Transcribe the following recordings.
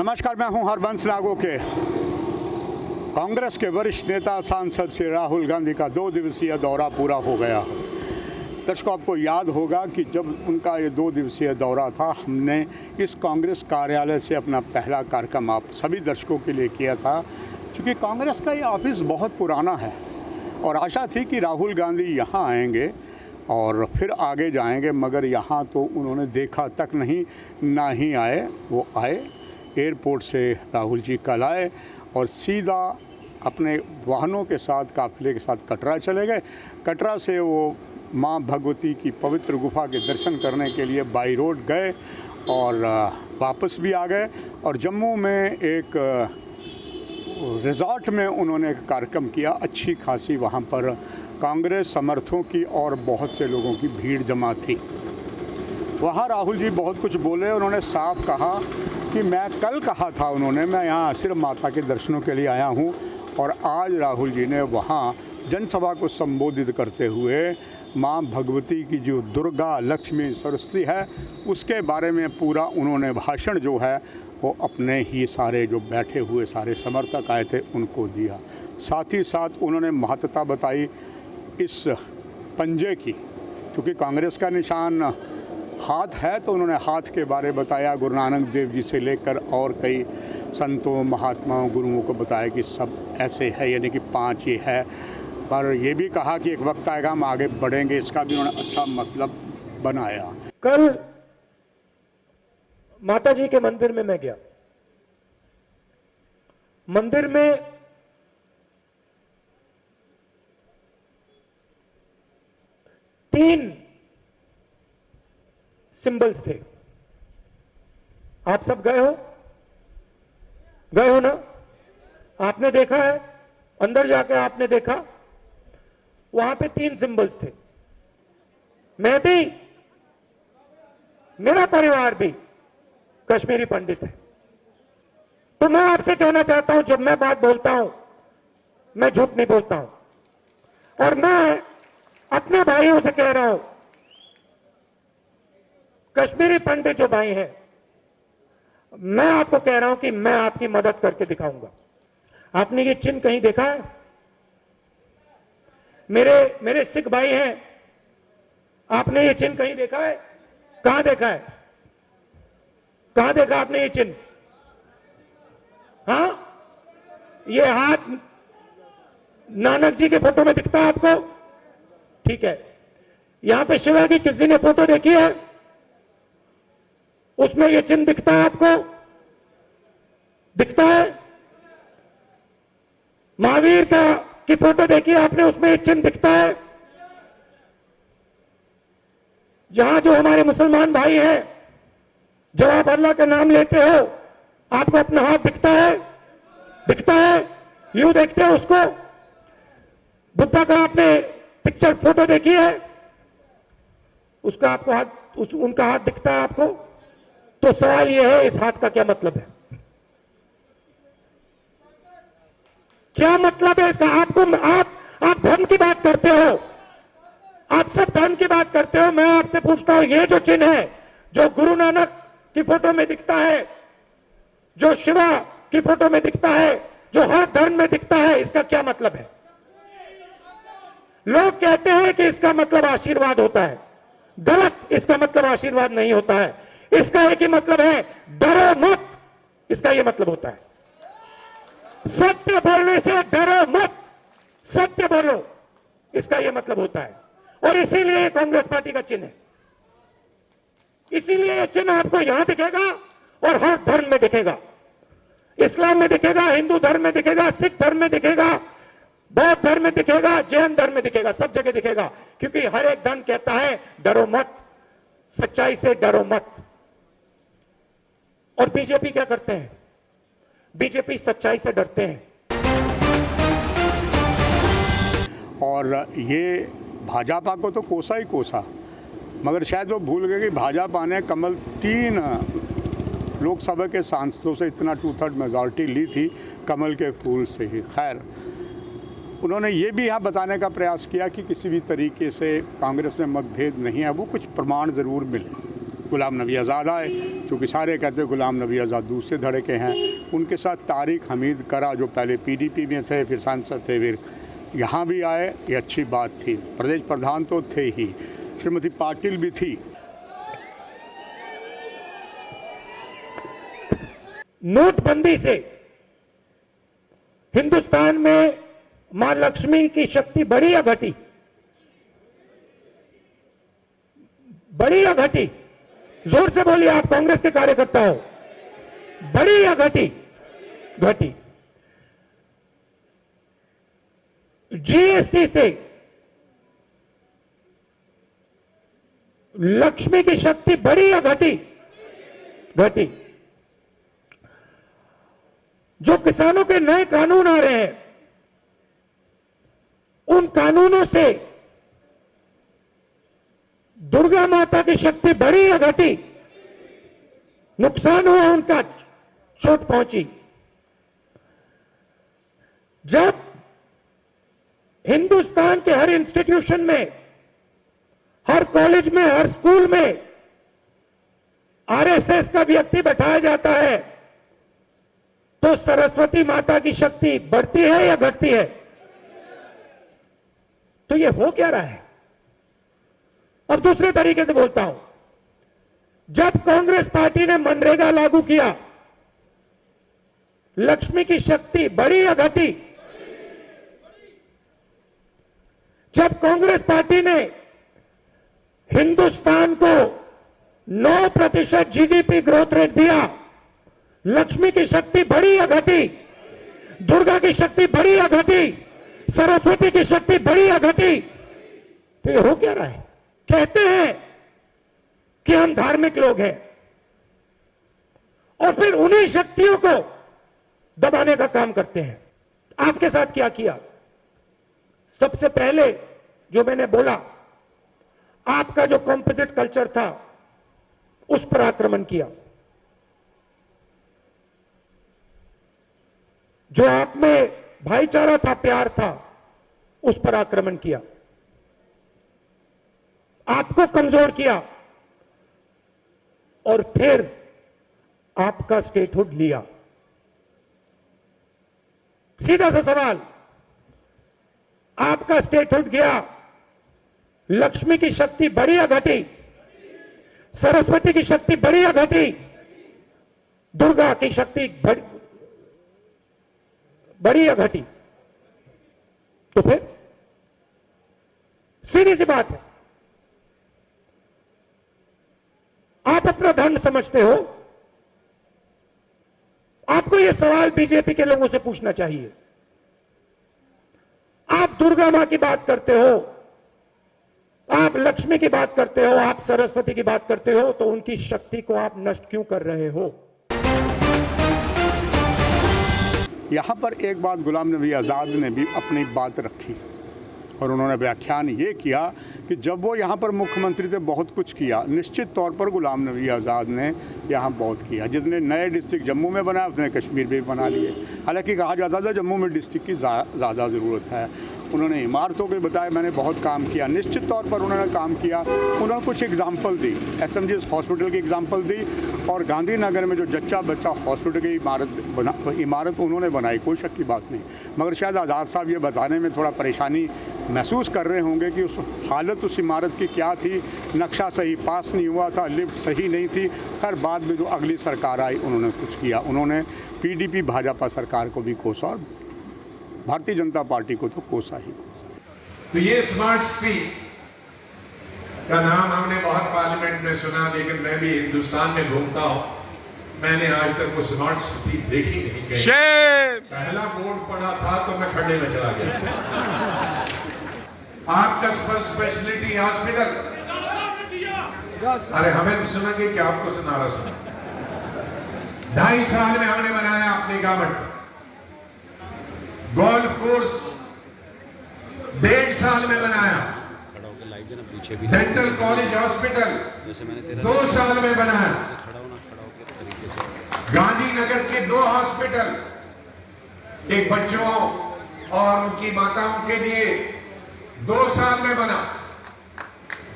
नमस्कार, मैं हूं हरबंस नागो के। कांग्रेस के वरिष्ठ नेता सांसद श्री राहुल गांधी का 2 दिवसीय दौरा पूरा हो गया है। दर्शकों, आपको याद होगा कि जब उनका ये 2 दिवसीय दौरा था, हमने इस कांग्रेस कार्यालय से अपना पहला कार्यक्रम आप सभी दर्शकों के लिए किया था। क्योंकि कांग्रेस का ये ऑफिस बहुत पुराना है और आशा थी कि राहुल गांधी यहाँ आएंगे और फिर आगे जाएंगे, मगर यहाँ तो उन्होंने देखा तक नहीं, ना ही आए। वो आए, एयरपोर्ट से राहुल जी कल आए और सीधा अपने वाहनों के साथ, काफिले के साथ कटरा चले गए। कटरा से वो माँ भगवती की पवित्र गुफा के दर्शन करने के लिए बाई रोड गए और वापस भी आ गए। और जम्मू में एक रिज़ॉर्ट में उन्होंने एक कार्यक्रम किया। अच्छी खासी वहाँ पर कांग्रेस समर्थकों की और बहुत से लोगों की भीड़ जमा थी। वहाँ राहुल जी बहुत कुछ बोले। उन्होंने साफ कहा कि मैं कल कहा था उन्होंने, मैं यहाँ सिर्फ माता के दर्शनों के लिए आया हूँ। और आज राहुल जी ने वहाँ जनसभा को संबोधित करते हुए माँ भगवती की जो दुर्गा, लक्ष्मी, सरस्वती है, उसके बारे में पूरा उन्होंने भाषण जो है वो अपने ही सारे जो बैठे हुए सारे समर्थक आए थे उनको दिया। साथ ही साथ उन्होंने महत्ता बताई इस पंजे की, क्योंकि कांग्रेस का निशान हाथ है, तो उन्होंने हाथ के बारे बताया। गुरु नानक देव जी से लेकर और कई संतों, महात्माओं, गुरुओं को बताया कि सब ऐसे है, यानी कि 5 ये है। पर ये भी कहा कि एक वक्त आएगा हम आगे बढ़ेंगे, इसका भी उन्होंने अच्छा मतलब बनाया। कल माता जी के मंदिर में मैं गया। मंदिर में तीन सिंबल्स थे। आप सब गए हो ना? आपने देखा है, अंदर जाकर आपने देखा, वहां पे 3 सिंबल्स थे। मैं भी, मेरा परिवार भी कश्मीरी पंडित है। तो मैं आपसे कहना चाहता हूं, जब मैं बात बोलता हूं, मैं झूठ नहीं बोलता हूं। और मैं अपने भाइयों से कह रहा हूं, कश्मीरी पंडित जो भाई हैं, मैं आपको कह रहा हूं कि मैं आपकी मदद करके दिखाऊंगा। आपने ये चिन्ह कहीं देखा है? मेरे सिख भाई हैं, आपने ये चिन्ह कहीं देखा है? कहां देखा है? कहां देखा आपने ये चिन्ह? हाँ, ये हाथ नानक जी के फोटो में दिखता है आपको? ठीक है। यहां पे शिवा की किसी ने फोटो देखी है? उसमें ये चिन्ह दिखता है आपको? दिखता है? महावीर की फोटो देखी आपने, उसमें ये चिन्ह दिखता है? यहां जो हमारे मुसलमान भाई हैं, जब आप अल्लाह का नाम लेते हो, आपको अपना हाथ दिखता है? दिखता है? यूं देखते हो उसको? बुद्धा का आपने पिक्चर फोटो देखी है? उसका आपको हाथ, उनका हाथ दिखता है आपको? तो सवाल यह है, इस हाथ का क्या मतलब है? क्या मतलब है इसका? आप धर्म की बात करते हो, आप सब धर्म की बात करते हो। मैं आपसे पूछता हूं, ये जो चिन्ह है, जो गुरु नानक की फोटो में दिखता है, जो शिवा की फोटो में दिखता है, जो हर धर्म में दिखता है, इसका क्या मतलब है? लोग कहते हैं कि इसका मतलब आशीर्वाद होता है। गलत, इसका मतलब आशीर्वाद नहीं होता है। इसका एक ही मतलब है, डरो मत। इसका यह मतलब होता है, सत्य बोलने से डरो मत, सत्य बोलो, इसका यह मतलब होता है। और इसीलिए कांग्रेस पार्टी का चिन्ह है। इसीलिए यह चिन्ह आपको यहां दिखेगा और हर धर्म में दिखेगा। इस्लाम में दिखेगा, हिंदू धर्म में दिखेगा, सिख धर्म में दिखेगा, बौद्ध धर्म में दिखेगा, जैन धर्म में दिखेगा, सब जगह दिखेगा। क्योंकि हर एक धर्म कहता है डरो मत, सच्चाई से डरो मत। और बीजेपी क्या करते हैं? बीजेपी सच्चाई से डरते हैं। और ये भाजपा को तो कोसा ही कोसा, मगर शायद वो भूल गए कि भाजपा ने कमल 3 लोकसभा के सांसदों से इतना 2/3 मेजॉरिटी ली थी कमल के फूल से ही। खैर, उन्होंने ये भी यहाँ बताने का प्रयास किया कि किसी भी तरीके से कांग्रेस में मतभेद नहीं है, वो कुछ प्रमाण ज़रूर मिले। गुलाम नबी आज़ाद आए, क्योंकि सारे कहते गुलाम नबी आज़ाद दूसरे धड़े के हैं। उनके साथ तारिक हमीद करा जो पहले PDP में थे, फिर सांसद थे, फिर यहाँ भी आए, ये अच्छी बात थी। प्रदेश प्रधान तो थे ही, श्रीमती पाटिल भी थी। नोटबंदी से हिंदुस्तान में मां लक्ष्मी की शक्ति बढ़ी या घटी? बढ़ी या घटी? जोर से बोलिए, आप कांग्रेस के कार्यकर्ता हो। बढ़ी या घटी? घटी। GST से लक्ष्मी की शक्ति बढ़ी या घटी? घटी। जो किसानों के नए कानून आ रहे हैं, उन कानूनों से दुर्गा माता की शक्ति बढ़ी या घटी? नुकसान हुआ उनका, चोट पहुंची। जब हिंदुस्तान के हर इंस्टीट्यूशन में, हर कॉलेज में, हर स्कूल में RSS का व्यक्ति बैठाया जाता है, तो सरस्वती माता की शक्ति बढ़ती है या घटती है? तो ये हो क्या रहा है? अब दूसरे तरीके से बोलता हूं, जब कांग्रेस पार्टी ने मनरेगा लागू किया, लक्ष्मी की शक्ति बढ़ी या घटी? जब कांग्रेस पार्टी ने हिंदुस्तान को 9% GDP ग्रोथ रेट दिया, लक्ष्मी की शक्ति बढ़ी या घटी? दुर्गा की शक्ति बढ़ी या घटी? सरस्वती की शक्ति बढ़ी या घटी? तो ये हो क्या रहा है? कहते हैं कि हम धार्मिक लोग हैं, और फिर उन्हीं शक्तियों को दबाने का काम करते हैं। आपके साथ क्या किया? सबसे पहले जो मैंने बोला, आपका जो कंपोजिट कल्चर था, उस पर आक्रमण किया। जो आप में भाईचारा था, प्यार था, उस पर आक्रमण किया। आपको कमजोर किया, और फिर आपका स्टेटहुड लिया। सीधा सा सवाल, आपका स्टेटहुड गया, लक्ष्मी की शक्ति बढ़ी या घटी? सरस्वती की शक्ति बढ़ी या घटी? दुर्गा की शक्ति बढ़ी या घटी? तो फिर सीधी सी बात है, आप अपना धर्म समझते हो, आपको यह सवाल बीजेपी के लोगों से पूछना चाहिए। आप दुर्गा मां की बात करते हो, आप लक्ष्मी की बात करते हो, आप सरस्वती की बात करते हो, तो उनकी शक्ति को आप नष्ट क्यों कर रहे हो? यहाँ पर एक बात गुलाम नबी आज़ाद ने भी अपनी बात रखी, और उन्होंने व्याख्यान ये किया कि जब वो यहाँ पर मुख्यमंत्री थे बहुत कुछ किया। निश्चित तौर पर गुलाम नबी आज़ाद ने यहाँ बहुत किया। जितने नए डिस्ट्रिक्ट जम्मू में बनाए, उतने कश्मीर में भी बना लिए। हालांकि कहा जाता था जम्मू में डिस्ट्रिक्ट की ज़्यादा ज़रूरत है। उन्होंने इमारतों के बताया, मैंने बहुत काम किया। निश्चित तौर पर उन्होंने काम किया। उन्होंने कुछ एग्जाम्पल दी, SMG हॉस्पिटल की एग्जाम्पल दी, और गांधीनगर में जो जच्चा बच्चा हॉस्पिटल की इमारत उन्होंने बनाई, कोई शक की बात नहीं। मगर शायद आज़ाद साहब ये बताने में थोड़ा परेशानी महसूस कर रहे होंगे कि उस हालत उस इमारत की क्या थी। नक्शा सही पास नहीं हुआ था, लिफ्ट सही नहीं थी। खैर बाद में जो अगली सरकार आई, उन्होंने कुछ किया। उन्होंने PDP भाजपा सरकार को भी कोसा, और भारतीय जनता पार्टी को तो कोसा ही कोसा। तो ये स्मार्ट सिटी का नाम हमने बहुत पार्लियामेंट में सुना, लेकिन मैं भी हिंदुस्तान में घूमता हूं, मैंने आज तक वो स्मार्ट सिटी देखी नहीं। पहला बोर्ड पड़ा था तो मैं खड्डे में चला गया। आपका स्पेशलिटी हॉस्पिटल, अरे हमें तो सुना कि आपको सुना रहा सुना। 2.5 साल में हमने बनाया अपनी गवर्नमेंट। गोल्फ कोर्स 1.5 साल में बनाया। डेंटल कॉलेज हॉस्पिटल 2 साल में बनाया। गांधीनगर के 2 हॉस्पिटल, एक बच्चों और उनकी माताओं के लिए 2 साल में बना।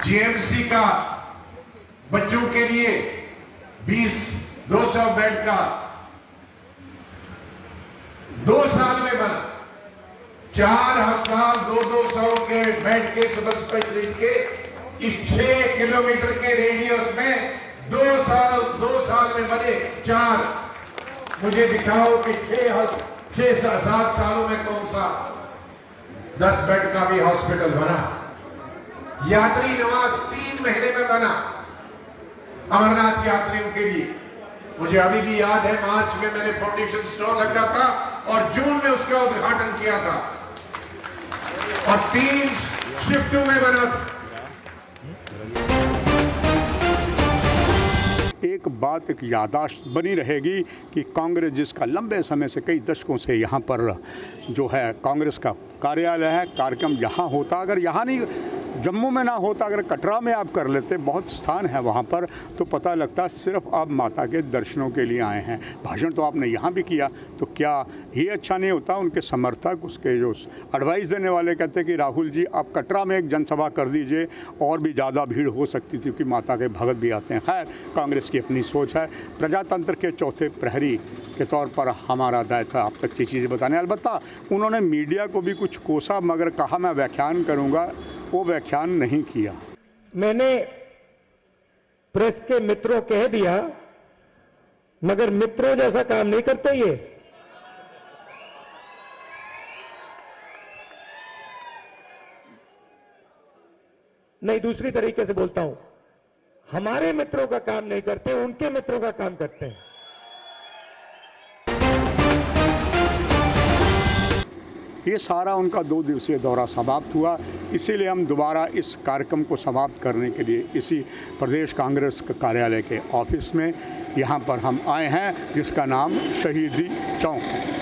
GMC का बच्चों के लिए 200 बेड का 2 साल में बना। 4 अस्पताल 200 के बेड के सुपर स्पेशलिस्ट के इस 6 किलोमीटर के रेडियस में 2 साल में बने 4। मुझे दिखाओ कि 6-7 सालों में कौन सा 10 बेड का भी हॉस्पिटल बना। यात्री निवास 3 महीने में बना अमरनाथ यात्रियों के लिए। मुझे अभी भी याद है, मार्च में मैंने फाउंडेशन स्टोन रखा था और जून में उसका उद्घाटन किया था और 3 शिफ्टों में बना था। एक बात, एक याददाश्त बनी रहेगी कि कांग्रेस जिसका लंबे समय से कई दशकों से यहाँ पर जो है कांग्रेस का कार्यालय है, कार्यक्रम यहाँ होता, अगर यहाँ नहीं जम्मू में ना होता, अगर कटरा में आप कर लेते, बहुत स्थान है वहाँ पर, तो पता लगता सिर्फ आप माता के दर्शनों के लिए आए हैं। भाषण तो आपने यहाँ भी किया, तो क्या ये अच्छा नहीं होता? उनके समर्थक, उसके जो एडवाइस देने वाले कहते हैं कि राहुल जी आप कटरा में एक जनसभा कर दीजिए, और भी ज़्यादा भीड़ हो सकती थी क्योंकि माता के भगत भी आते हैं। खैर, कांग्रेस की अपनी सोच है। प्रजातंत्र के चौथे प्रहरी के तौर पर हमारा दायित्व आप तक ये चीज़ें बताने। अलबत्ता उन्होंने मीडिया को भी कुछ कोसा, मगर कहा मैं व्याख्यान करूँगा, वो व्याख्यान नहीं किया। मैंने प्रेस के मित्रों कह दिया, मगर मित्रों जैसा काम नहीं करते ये। नहीं, दूसरी तरीके से बोलता हूं, हमारे मित्रों का काम नहीं करते, उनके मित्रों का काम करते हैं। ये सारा उनका 2 दिवसीय दौरा समाप्त हुआ, इसीलिए हम दोबारा इस कार्यक्रम को समाप्त करने के लिए इसी प्रदेश कांग्रेस कार्यालय के ऑफिस में यहाँ पर हम आए हैं, जिसका नाम शहीदी चौक है।